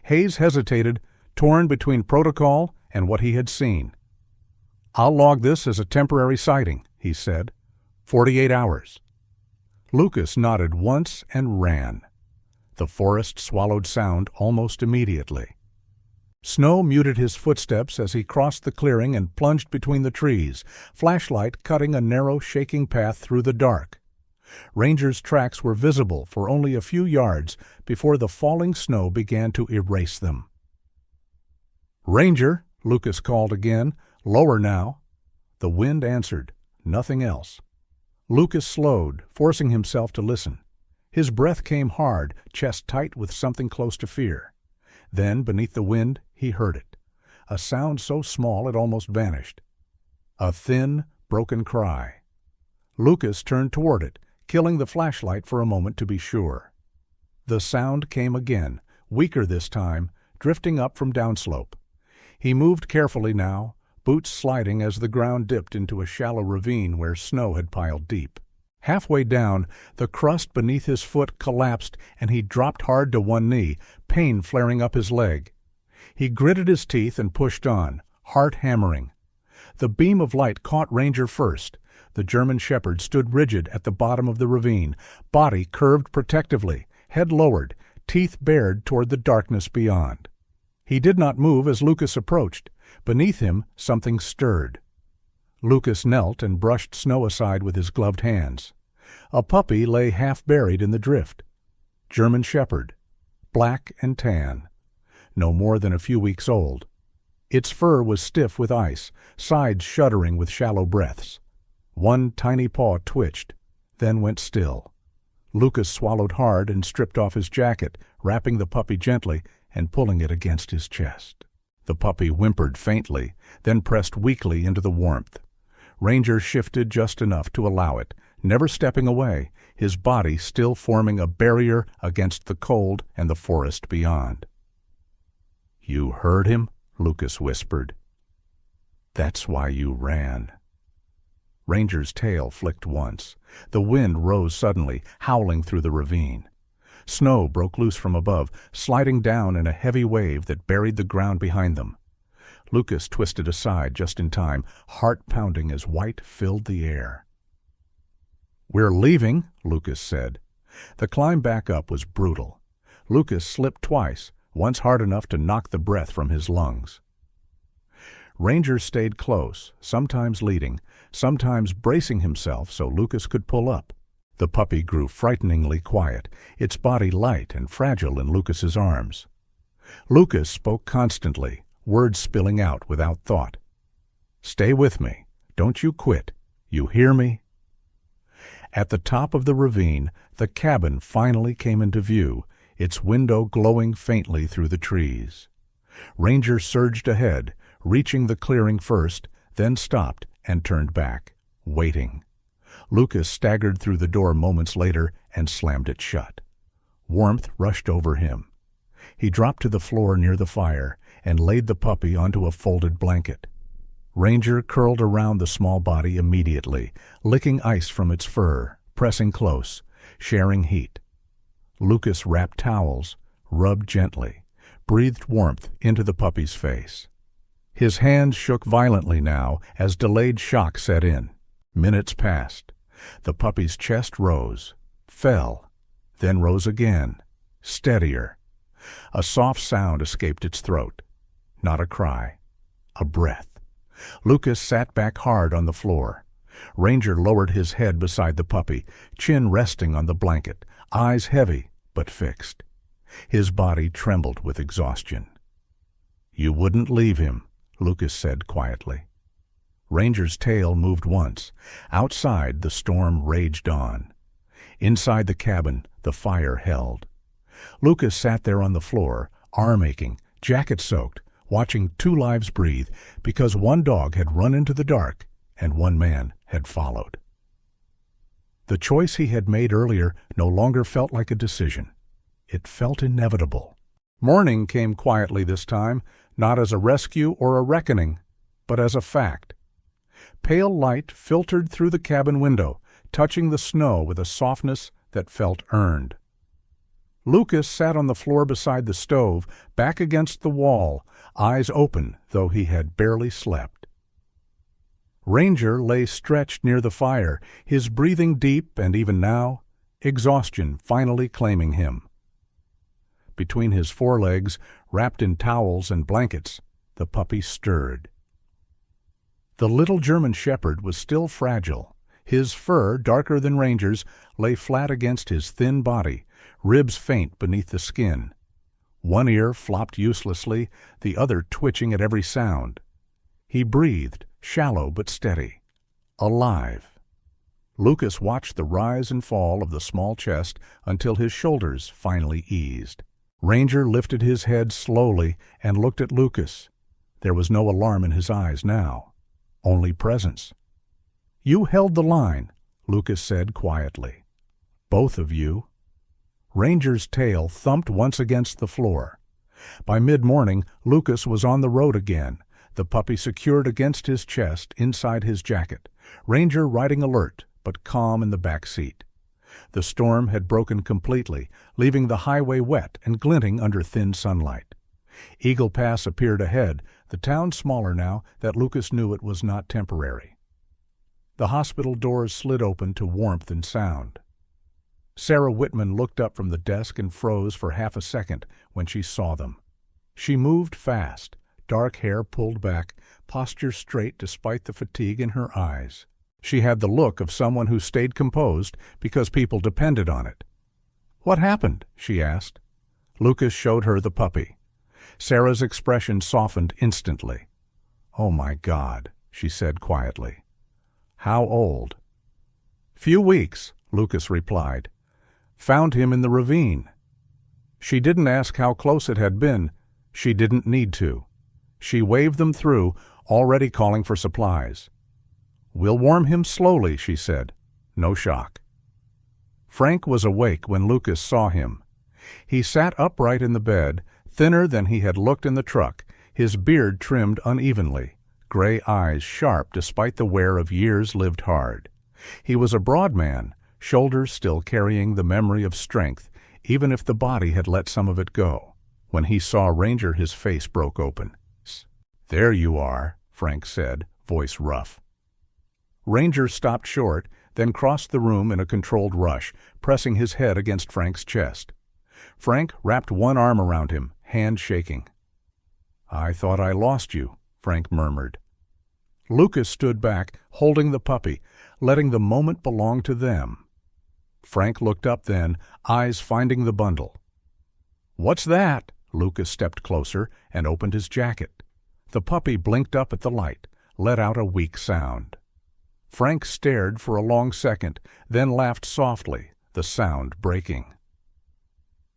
Hayes hesitated, torn between protocol and what he had seen. "I'll log this as a temporary sighting," he said. 48 hours. Lucas nodded once and ran. The forest swallowed sound almost immediately. Snow muted his footsteps as he crossed the clearing and plunged between the trees, flashlight cutting a narrow, shaking path through the dark. Ranger's tracks were visible for only a few yards before the falling snow began to erase them. "Ranger," Lucas called again, lower now. The wind answered, nothing else. Lucas slowed, forcing himself to listen. His breath came hard, chest tight with something close to fear. Then, beneath the wind, he heard it, a sound so small it almost vanished. A thin, broken cry. Lucas turned toward it, killing the flashlight for a moment to be sure. The sound came again, weaker this time, drifting up from downslope. He moved carefully now, boots sliding as the ground dipped into a shallow ravine where snow had piled deep. Halfway down, the crust beneath his foot collapsed and he dropped hard to one knee, pain flaring up his leg. He gritted his teeth and pushed on, heart hammering. The beam of light caught Ranger first. The German shepherd stood rigid at the bottom of the ravine, body curved protectively, head lowered, teeth bared toward the darkness beyond. He did not move as Lucas approached, Beneath him, something stirred. Lucas knelt and brushed snow aside with his gloved hands. A puppy lay half buried in the drift. German Shepherd, black and tan, no more than a few weeks old. Its fur was stiff with ice, sides shuddering with shallow breaths. One tiny paw twitched, then went still. Lucas swallowed hard and stripped off his jacket, wrapping the puppy gently and pulling it against his chest. The puppy whimpered faintly, then pressed weakly into the warmth. Ranger shifted just enough to allow it, never stepping away, his body still forming a barrier against the cold and the forest beyond. "You heard him?" Lucas whispered. "That's why you ran." Ranger's tail flicked once. The wind rose suddenly, howling through the ravine. Snow broke loose from above, sliding down in a heavy wave that buried the ground behind them. Lucas twisted aside just in time, heart pounding as white filled the air. "We're leaving," Lucas said. The climb back up was brutal. Lucas slipped twice, once hard enough to knock the breath from his lungs. Ranger stayed close, sometimes leading, sometimes bracing himself so Lucas could pull up. The puppy grew frighteningly quiet, its body light and fragile in Lucas's arms. Lucas spoke constantly, words spilling out without thought. "Stay with me. Don't you quit. You hear me?" At the top of the ravine, the cabin finally came into view, its window glowing faintly through the trees. Ranger surged ahead, reaching the clearing first, then stopped and turned back, waiting. Lucas staggered through the door moments later and slammed it shut. Warmth rushed over him. He dropped to the floor near the fire and laid the puppy onto a folded blanket. Ranger curled around the small body immediately, licking ice from its fur, pressing close, sharing heat. Lucas wrapped towels, rubbed gently, breathed warmth into the puppy's face. His hands shook violently now as delayed shock set in. Minutes passed. The puppy's chest rose, fell, then rose again, steadier. A soft sound escaped its throat. Not a cry, a breath. Lucas sat back hard on the floor. Ranger lowered his head beside the puppy, chin resting on the blanket, eyes heavy but fixed. His body trembled with exhaustion. "You wouldn't leave him," Lucas said quietly. Ranger's tail moved once. Outside, the storm raged on. Inside the cabin, the fire held. Lucas sat there on the floor, arm aching, jacket soaked, watching two lives breathe because one dog had run into the dark and one man had followed. The choice he had made earlier no longer felt like a decision. It felt inevitable. Morning came quietly this time, not as a rescue or a reckoning, but as a fact. Pale light filtered through the cabin window, touching the snow with a softness that felt earned. Lucas sat on the floor beside the stove, back against the wall, eyes open, though he had barely slept. Ranger lay stretched near the fire, his breathing deep and even now, exhaustion finally claiming him. Between his forelegs, wrapped in towels and blankets, the puppy stirred. The little German Shepherd was still fragile. His fur, darker than Ranger's, lay flat against his thin body, ribs faint beneath the skin. One ear flopped uselessly, the other twitching at every sound. He breathed, shallow but steady. Alive. Lucas watched the rise and fall of the small chest until his shoulders finally eased. Ranger lifted his head slowly and looked at Lucas. There was no alarm in his eyes now, only presence. "You held the line," Lucas said quietly. "Both of you." Ranger's tail thumped once against the floor. By mid-morning, Lucas was on the road again, the puppy secured against his chest inside his jacket, Ranger riding alert but calm in the back seat. The storm had broken completely, leaving the highway wet and glinting under thin sunlight. Eagle Pass appeared ahead, the town smaller now that Lucas knew it was not temporary. The hospital doors slid open to warmth and sound. Sarah Whitman looked up from the desk and froze for half a second when she saw them. She moved fast, dark hair pulled back, posture straight despite the fatigue in her eyes. She had the look of someone who stayed composed because people depended on it. "What happened?" she asked. Lucas showed her the puppy. Sarah's expression softened instantly. "Oh my God," she said quietly. "How old?" "Few weeks," Lucas replied. "Found him in the ravine." She didn't ask how close it had been. She didn't need to. She waved them through, already calling for supplies. "We'll warm him slowly," she said. "No shock." Frank was awake when Lucas saw him. He sat upright in the bed, thinner than he had looked in the truck, his beard trimmed unevenly, gray eyes sharp despite the wear of years lived hard. He was a broad man, shoulders still carrying the memory of strength, even if the body had let some of it go. When he saw Ranger, his face broke open. "There you are," Frank said, voice rough. Ranger stopped short, then crossed the room in a controlled rush, pressing his head against Frank's chest. Frank wrapped one arm around him, hand shaking. "I thought I lost you," Frank murmured. Lucas stood back, holding the puppy, letting the moment belong to them. Frank looked up then, eyes finding the bundle. "What's that?" Lucas stepped closer and opened his jacket. The puppy blinked up at the light, let out a weak sound. Frank stared for a long second, then laughed softly, the sound breaking.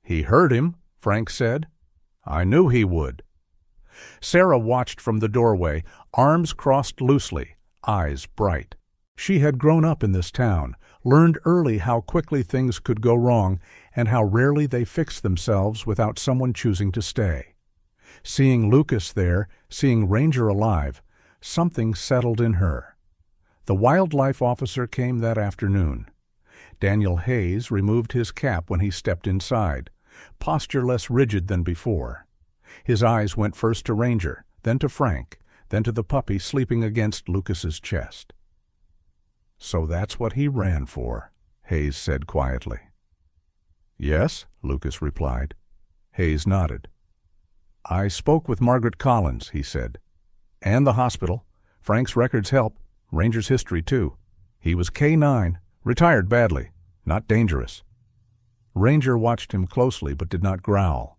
"He heard him," Frank said. "I knew he would." Sarah watched from the doorway, arms crossed loosely, eyes bright. She had grown up in this town, learned early how quickly things could go wrong and how rarely they fixed themselves without someone choosing to stay. Seeing Lucas there, seeing Ranger alive, something settled in her. The wildlife officer came that afternoon. Daniel Hayes removed his cap when he stepped inside, posture less rigid than before. His eyes went first to Ranger, then to Frank, then to the puppy sleeping against Lucas's chest. "So that's what he ran for," Hayes said quietly. "Yes," Lucas replied. Hayes nodded. "I spoke with Margaret Collins," he said. "And the hospital. Frank's records help. Ranger's history, too. He was K9, retired badly, not dangerous." Ranger watched him closely but did not growl.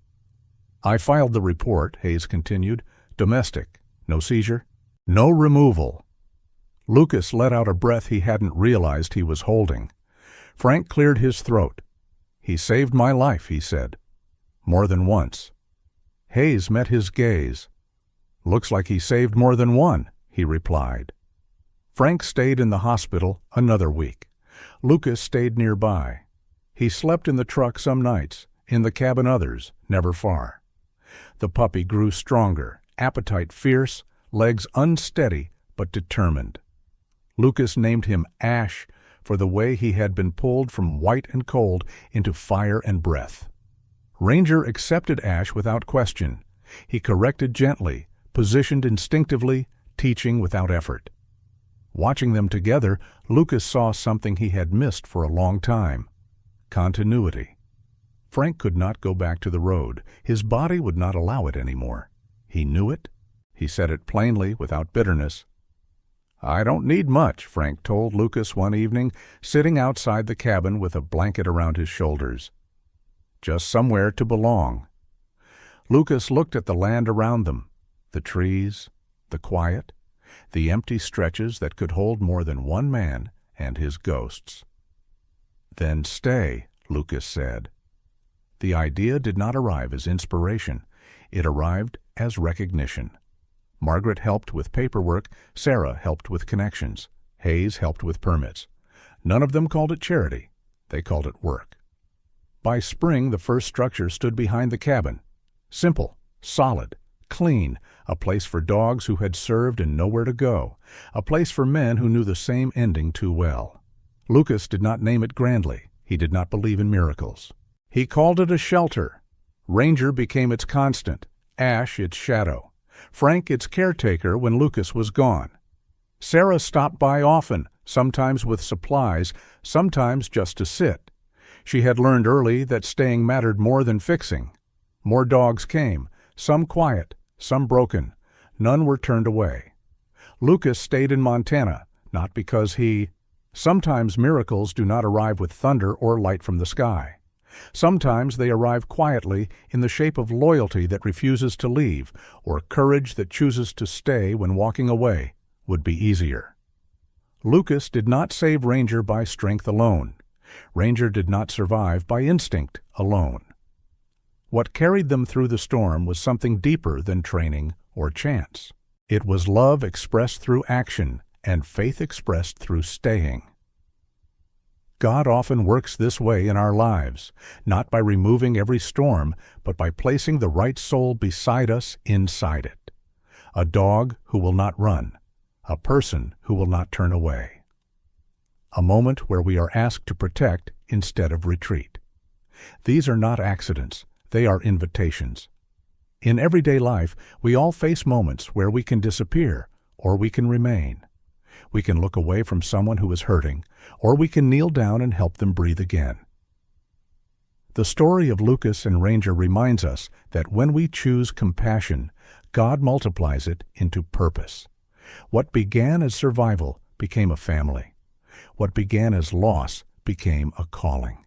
"I filed the report," Hayes continued. "Domestic. No seizure. No removal." Lucas let out a breath he hadn't realized he was holding. Frank cleared his throat. "He saved my life," he said. "More than once." Hayes met his gaze. "Looks like he saved more than one," he replied. Frank stayed in the hospital another week. Lucas stayed nearby. He slept in the truck some nights, in the cabin others, never far. The puppy grew stronger, appetite fierce, legs unsteady but determined. Lucas named him Ash for the way he had been pulled from white and cold into fire and breath. Ranger accepted Ash without question. He corrected gently, positioned instinctively, teaching without effort. Watching them together, Lucas saw something he had missed for a long time: continuity. Frank could not go back to the road. His body would not allow it anymore. He knew it. He said it plainly, without bitterness. "I don't need much," Frank told Lucas one evening, sitting outside the cabin with a blanket around his shoulders. "Just somewhere to belong." Lucas looked at the land around them, the trees, the quiet, the empty stretches that could hold more than one man and his ghosts. "Then stay," Lucas said. The idea did not arrive as inspiration. It arrived as recognition. Margaret helped with paperwork, Sarah helped with connections, Hayes helped with permits. None of them called it charity. They called it work. By spring, the first structure stood behind the cabin. Simple, solid, clean, a place for dogs who had served and nowhere to go, a place for men who knew the same ending too well. Lucas did not name it grandly. He did not believe in miracles. He called it a shelter. Ranger became its constant, Ash its shadow, Frank its caretaker when Lucas was gone. Sarah stopped by often, sometimes with supplies, sometimes just to sit. She had learned early that staying mattered more than fixing. More dogs came, some quiet, some broken, None were turned away. Lucas stayed in Montana, not because Sometimes miracles do not arrive with thunder or light from the sky. Sometimes they arrive quietly in the shape of loyalty that refuses to leave, or courage that chooses to stay when walking away would be easier. Lucas did not save Ranger by strength alone. Ranger did not survive by instinct alone. What carried them through the storm was something deeper than training or chance. It was love expressed through action and faith expressed through staying. God often works this way in our lives, not by removing every storm, but by placing the right soul beside us inside it. A dog who will not run, a person who will not turn away. A moment where we are asked to protect instead of retreat. These are not accidents, they are invitations. In everyday life, we all face moments where we can disappear or we can remain. We can look away from someone who is hurting, or we can kneel down and help them breathe again. The story of Lucas and Ranger reminds us that when we choose compassion, God multiplies it into purpose. What began as survival became a family. What began as loss became a calling.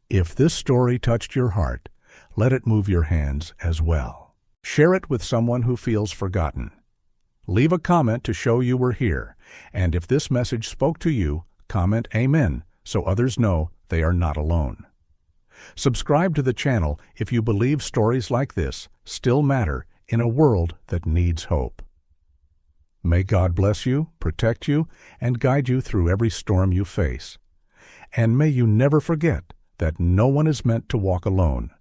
If this story touched your heart, let it move your hands as well. Share it with someone who feels forgotten. Leave a comment to show you were here, and if this message spoke to you, comment Amen so others know they are not alone. Subscribe to the channel if you believe stories like this still matter in a world that needs hope. May God bless you, protect you, and guide you through every storm you face. And may you never forget that no one is meant to walk alone.